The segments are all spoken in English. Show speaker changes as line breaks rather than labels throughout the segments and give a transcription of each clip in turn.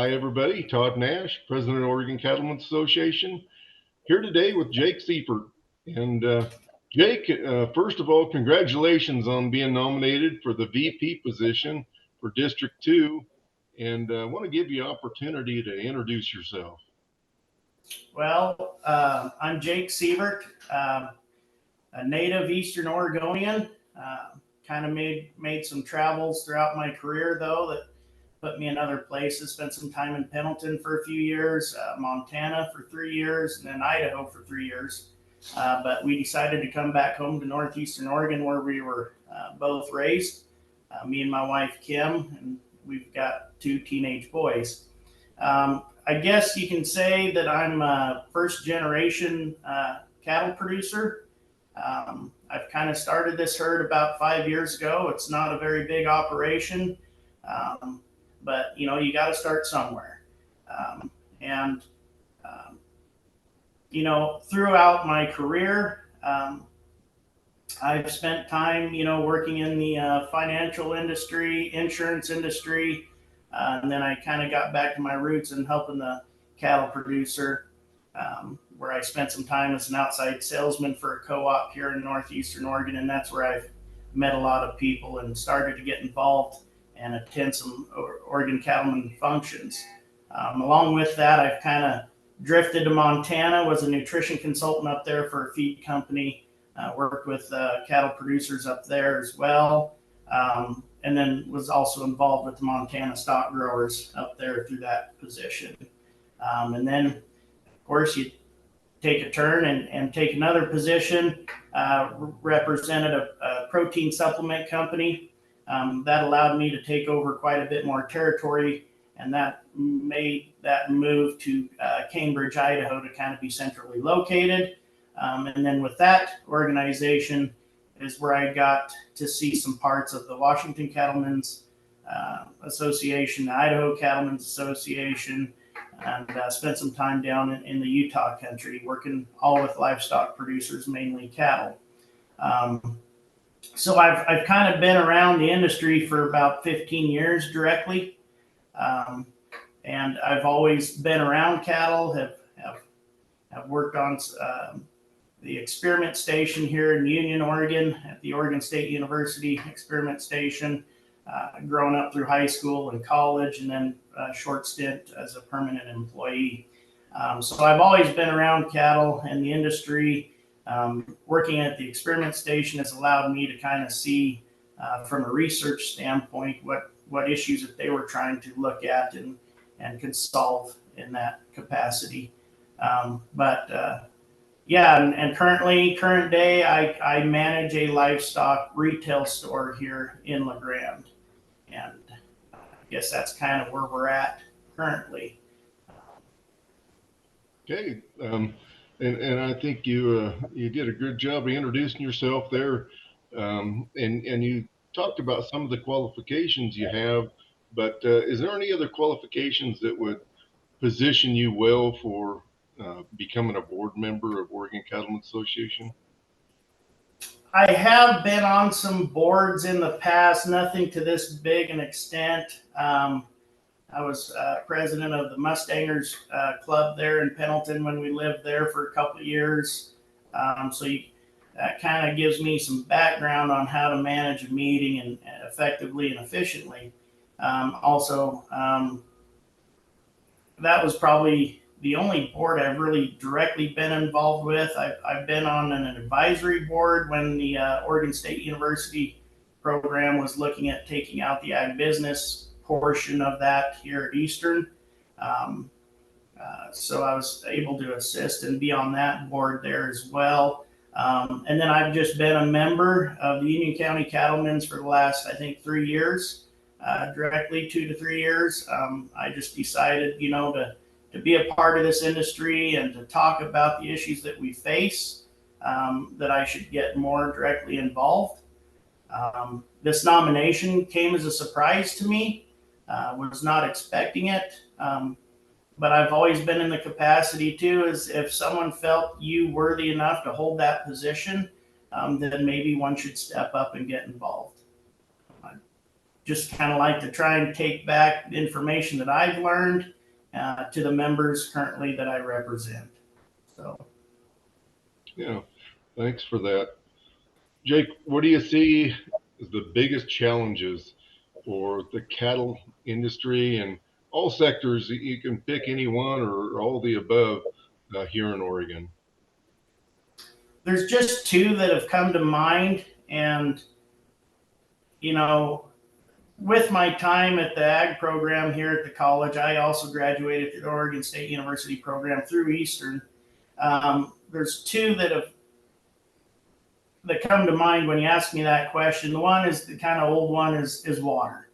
Hi, everybody. Todd Nash, President of Oregon Cattlemen's Association, here today with Jake Seavert. And Jake, first of all, congratulations on being nominated for the VP position for District 2. And I want to give you an opportunity to introduce yourself.
I'm Jake Seavert, a native Eastern Oregonian. Kind of made some travels throughout my career, though, that put me in other places. Spent some time in Pendleton for a few years, Montana for 3 years, and then Idaho for 3 years. But we decided to come back home to northeastern Oregon, where we were both raised. Me and my wife Kim, and we've got 2 teenage boys. I guess you can say that I'm a first generation cattle producer. I've kind of started this herd about 5 years ago. It's not a very big operation, but you got to start somewhere. And throughout my career, I've spent time, working in the financial industry, insurance industry, and then I kind of got back to my roots and helping the cattle producer, where I spent some time as an outside salesman for a co-op here in northeastern Oregon, and that's where I've met a lot of people and started to get involved and attend some Oregon cattlemen functions. Along with that, I've kind of drifted to Montana, was a nutrition consultant up there for a feed company, worked with cattle producers up there as well. And then was also involved with the Montana stock growers up there through that position. And then, of course, you take a turn and take another position, represented a protein supplement company. That allowed me to take over quite a bit more territory, and that made that move to Cambridge, Idaho, to kind of be centrally located. And then with that organization is where I got to see some parts of the Washington Cattlemen's Association, the Idaho Cattlemen's Association, and spent some time down in the Utah country working all with livestock producers, mainly cattle. So I've kind of been around the industry for about 15 years directly, and I've always been around cattle, have worked on the experiment station here in Union, Oregon, at the Oregon State University experiment station, growing up through high school and college, and then a short stint as a permanent employee. So I've always been around cattle and the industry. Working at the experiment station has allowed me to kind of see from a research standpoint what issues that they were trying to look at and could solve in that capacity. And current day, I manage a livestock retail store here in La Grande, and I guess that's kind of where we're at currently.
Okay. And I think you did a good job of introducing yourself there. And you talked about some of the qualifications you have, but is there any other qualifications that would position you well for becoming a board member of Oregon Cattlemen's Association?
I have been on some boards in the past, nothing to this big an extent. I was president of the Mustangers Club there in Pendleton when we lived there for a couple of years. That kind of gives me some background on how to manage a meeting and effectively and efficiently. That was probably the only board I've really directly been involved with. I've been on an advisory board when the Oregon State University program was looking at taking out the ag business portion of that here at Eastern. So I was able to assist and be on that board there as well. And then I've just been a member of the Union County Cattlemen's for the last, I think, 3 years, directly 2 to 3 years. I just decided, to be a part of this industry and to talk about the issues that we face, that I should get more directly involved. This nomination came as a surprise to me. Was not expecting it, but I've always been in the capacity too, as if someone felt you worthy enough to hold that position, then maybe one should step up and get involved. just kind of like to try and take back the information that I've learned to the members currently that I represent. So,
Yeah, thanks for that. Jake, what do you see as the biggest challenges for the cattle industry and all sectors? You can pick any one or all the above here in Oregon.
there's just two that have come to mind. And, you know, with my time at the ag program here at the college, I also graduated at the Oregon State University program through Eastern. There's two that come to mind when you ask me that question. The one is the kind of old one is water.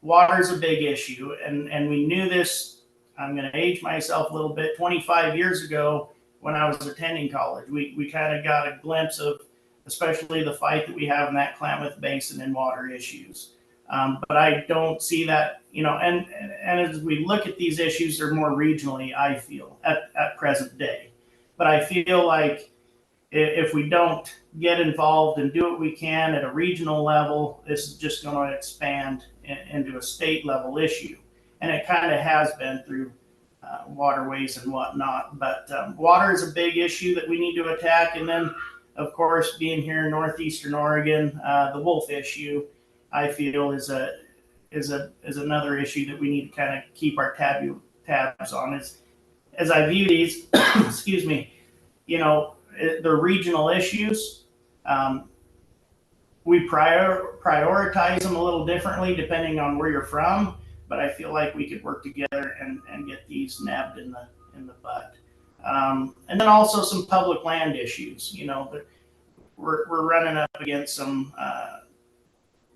Water is a big issue, and we knew this. I'm going to age myself a little bit. 25 years ago, when I was attending college, we kind of got a glimpse of, especially the fight that we have in that Klamath Basin and water issues. But I don't see that, and as we look at these issues, they're more regionally, I feel, at present day. But I feel like if we don't get involved and do what we can at a regional level, this is just going to expand into a state level issue. And it kind of has been through waterways and whatnot. But water is a big issue that we need to attack. And then, of course, being here in northeastern Oregon, the wolf issue, I feel, is another issue that we need to kind of keep our tabs on. As I view these, excuse me, the regional issues. We prioritize them a little differently depending on where you're from, but I feel like we could work together and get these nabbed in the bud. And then also some public land issues. But we're running up against some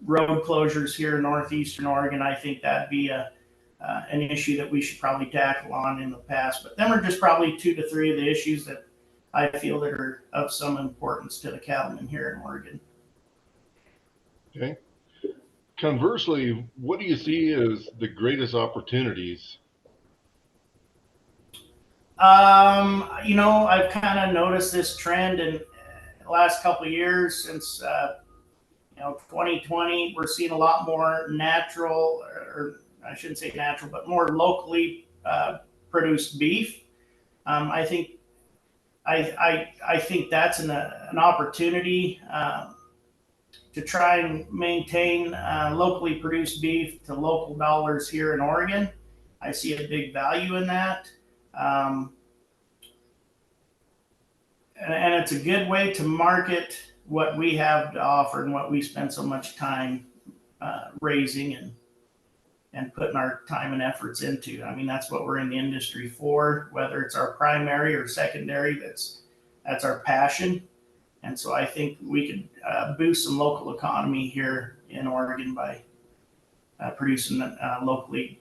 road closures here in northeastern Oregon. I think that'd be an issue that we should probably tackle on in the past. But them are just probably 2 to 3 of the issues that I feel that are of some importance to the cattlemen here in Oregon.
Okay. Conversely, what do you see as the greatest opportunities?
I've kind of noticed this trend in the last couple of years since 2020. We're seeing a lot more natural, or I shouldn't say natural, but more locally produced beef. I think that's an opportunity to try and maintain locally produced beef to local dollars here in Oregon. I see a big value in that. And it's a good way to market what we have to offer and what we spend so much time raising and putting our time and efforts into. I mean, that's what we're in the industry for, whether it's our primary or secondary, that's our passion. And so I think we could boost some local economy here in Oregon by producing locally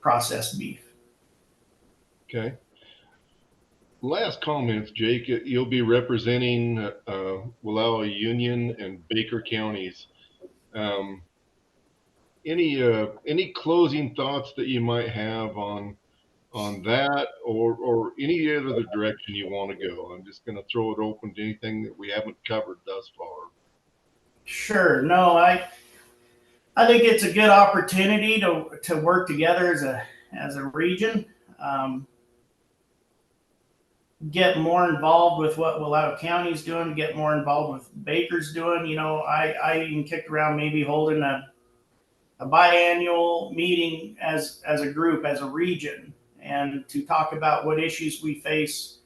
processed beef.
Okay. Last comments, Jake. You'll be representing Wallowa Union and Baker counties. Any closing thoughts that you might have on that, or any other direction you want to go? I'm just going to throw it open to anything that we haven't covered thus far.
Sure. No, I think it's a good opportunity to work together as a region. Get more involved with what Wallowa County's doing, get more involved with Baker's doing. I even kicked around maybe holding a biannual meeting as a group, as a region, and to talk about what issues we face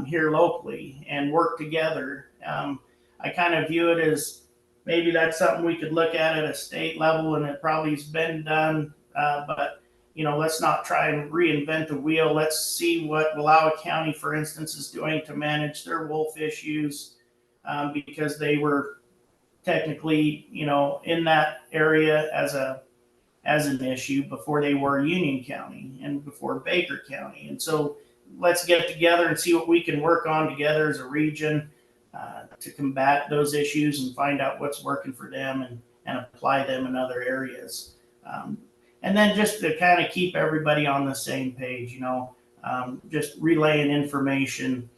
here locally and work together. I kind of view it as maybe that's something we could look at a state level, and it probably has been done, but let's not try and reinvent the wheel. Let's see what Wallowa County, for instance, is doing to manage their wolf issues, because they were technically, in that area as an issue before they were Union County and before Baker County. And so let's get together and see what we can work on together as a region to combat those issues and find out what's working for them and apply them in other areas. And then just to kind of keep everybody on the same page, just relaying information.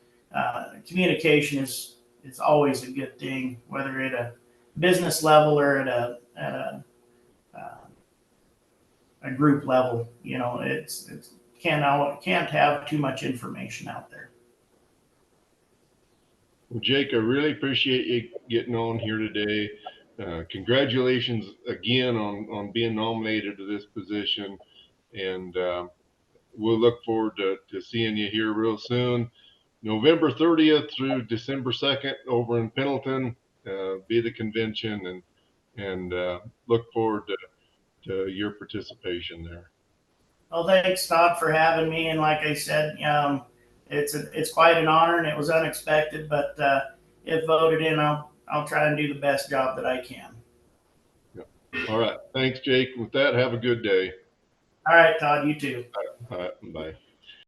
Communication is always a good thing, whether at a business level or at a a group level. You know, it's can't have too much information out there.
Well, Jake, I really appreciate you getting on here today. Congratulations again on being nominated to this position, and we'll look forward to seeing you here real soon. November 30th through December 2nd over in Pendleton, be the convention, and look forward to your participation there.
Well, thanks, Todd, for having me. And like I said, it's quite an honor, and it was unexpected. But if voted in, I'll try and do the best job that I can.
Yep. All right. Thanks, Jake. With that, have a good day.
All right, Todd. You too.
All right. Bye.